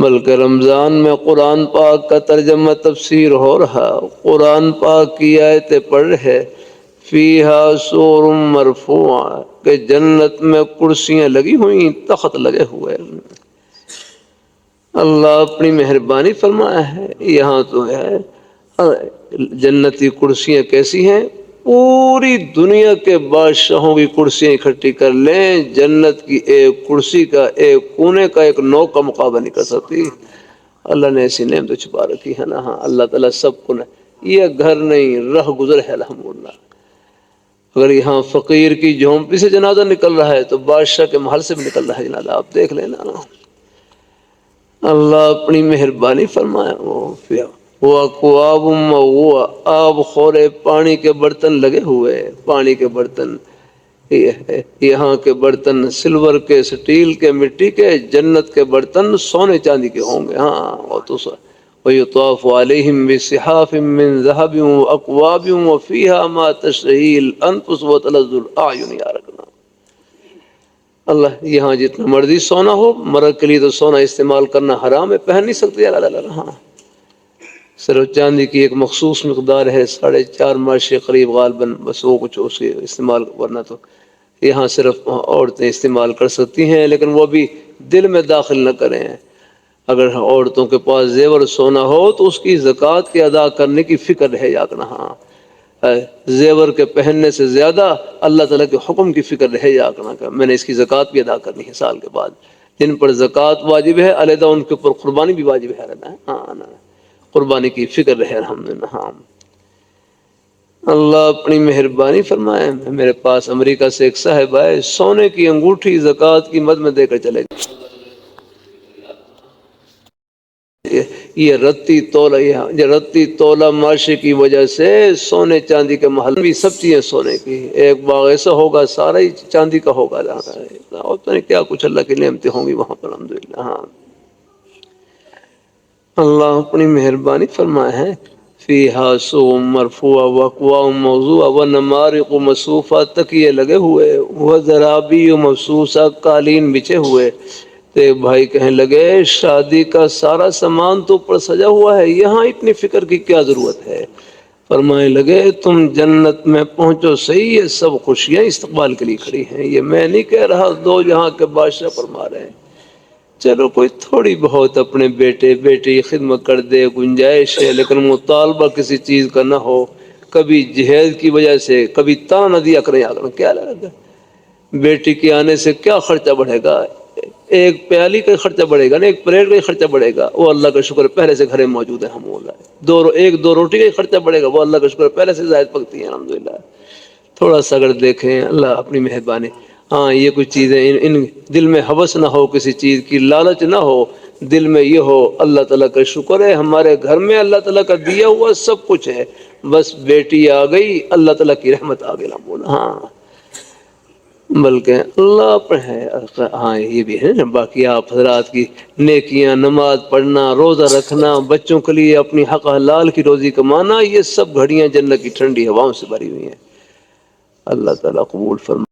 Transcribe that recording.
بلکہ رمضان میں قرآن پاک کا ترجمہ تفسیر ہو رہا، قرآن پاک کی آیتیں پڑھ رہے، فیہا سور مرفوع، کہ جنت میں کرسیاں لگی ہوئی، تخت لگے ہوئے۔ اللہ اپنی مہربانی فرمایا ہے، یہاں تو ہے جنتی کرسیاں کیسی ہیں، پوری دنیا کے بادشاہوں کی کرسیاں اکٹھی کر لیں، جنت کی ایک کرسی کا ایک کونے کا ایک نو کا مقابلہ نہیں کر سکتی۔ اللہ نے ایسی نعمت چھپا رکھی ہے نا۔ ہاں اللہ تعالیٰ سب کو یہ گھر نہیں رہ گزر ہے الحمدللہ۔ اگر یہاں فقیر کی جھونپڑی سے جنازہ نکل رہا ہے تو بادشاہ کے محل سے بھی نکل رہا ہے جنازہ، آپ دیکھ لینا۔ اللہ اپنی مہربانی فرمایا۔ وہ اکواب موضوع، آب خورے پانی کے برتن لگے ہوئے، پانی کے برتن، یہاں کے برتن سلور کے، اسٹیل کے، مٹی کے، جنت کے برتن سونے چاندی کے ہوں گے۔ ہاں وہ تو وَيُطَافُ عَلَيْهِمْ بِصِحَافٍ مِّن ذَهَبٍ وَأَكْوَابٍ وَفِيهَا مَا تَشْتَهِي الْأَنفُسُ وَتَلَذُّ الْأَعْيُنُ۔ یا رکھنا اللہ، یہاں جتنا مرضی سونا ہو، مرد کے لیے تو سونا استعمال کرنا حرام ہے، پہن نہیں سکتے اللہ۔ ہاں صرف چاندی کی ایک مخصوص مقدار ہے، 4.5 ماش کے قریب غالباً، بس وہ کچھ اس کے استعمال، ورنہ تو یہاں صرف عورتیں استعمال کر سکتی ہیں، لیکن وہ بھی دل میں داخل نہ کریں۔ اگر عورتوں کے پاس زیور سونا ہو تو اس کی زکوٰۃ کے ادا کرنے کی فکر رہے یا کرنا۔ ہاں زیور کے پہننے سے زیادہ اللہ تعالیٰ کے حکم کی فکر رہے یا کرنا کہ میں نے اس کی زکوٰۃ بھی ادا کرنی ہے سال کے بعد۔ جن پر زکوٰۃ واجب ہے علیحدہ ان کے اوپر قربانی بھی واجب ہے رہنا ہے۔ ہاں قربانی کی فکر رہے الحمدللہ۔ ہاں اللہ اپنی مہربانی فرمائے۔ میرے پاس امریکہ سے ایک صاحب آئے، سونے کی انگوٹھی زکوٰۃ کی مد میں دے کر چلے گئے۔ یہ رتی تولہ معاشی کی وجہ سے سونے چاندی کے محل بھی سب چیزیں سونے کی، ایک باغ ایسا ہوگا سارا ہی چاندی کا ہوگا، ہوتا نہیں کیا کچھ اللہ کی نعمتیں ہوں گی وہاں پر الحمدللہ۔ ہاں اللہ اپنی مہربانی فرمائے ہے، فیہا سرر مرفوع واکواب موضوع ونمارق مصفوفہ، تکیے لگے ہوئے، وزرابی مبثوثہ، قالین بچھے ہوئے۔ تو بھائی کہنے لگے شادی کا سارا سامان تو اوپر سجا ہوا ہے، یہاں اتنی فکر کی کیا ضرورت ہے؟ فرمانے لگے تم جنت میں پہنچو صحیح، یہ سب خوشیاں استقبال کے لیے کھڑی ہیں، یہ میں نہیں کہہ رہا، دو جہاں کے بادشاہ فرما رہے ہیں۔ چلو کوئی تھوڑی بہت اپنے بیٹے بیٹی کی خدمت کر دے، گنجائش ہے، لیکن مطالبہ کسی چیز کا نہ ہو، کبھی جہیز کی وجہ سے کبھی تانا نہ دیا کریں، کیا لگا بیٹی کے آنے سے کیا خرچہ بڑھے گا؟ ایک پیالی کا خرچہ بڑھے گا نا، ایک پلیٹ کا خرچہ بڑھے گا، وہ اللہ کا شکر پہلے سے گھر میں موجود ہے الحمدللہ۔ ایک دو روٹی کا خرچہ بڑھے گا، وہ اللہ کا شکر پہلے سے زائد پکتی ہے الحمدللہ۔ تھوڑا سا اگر دیکھیں اللہ اپنی مہربانی۔ ہاں یہ کچھ چیزیں ان دل میں ہوس نہ ہو، کسی چیز کی لالچ نہ ہو، دل میں یہ ہو اللہ تعالیٰ کا شکر ہے ہمارے گھر میں اللہ تعالیٰ کا دیا ہوا سب کچھ ہے، بس بیٹی آ گئی اللہ تعالیٰ کی رحمت آ گئی۔ ہاں بلکہ اللہ پر ہے۔ ہاں یہ بھی ہے نا، باقی آپ حضرات کی نیکیاں، نماز پڑھنا، روزہ رکھنا، بچوں کے لیے اپنی حق حلال کی روزی کمانا، یہ سب گھڑیاں جنت کی ٹھنڈی ہواؤں سے بھری ہوئی ہیں۔ اللہ تعالیٰ قبول فرمائے۔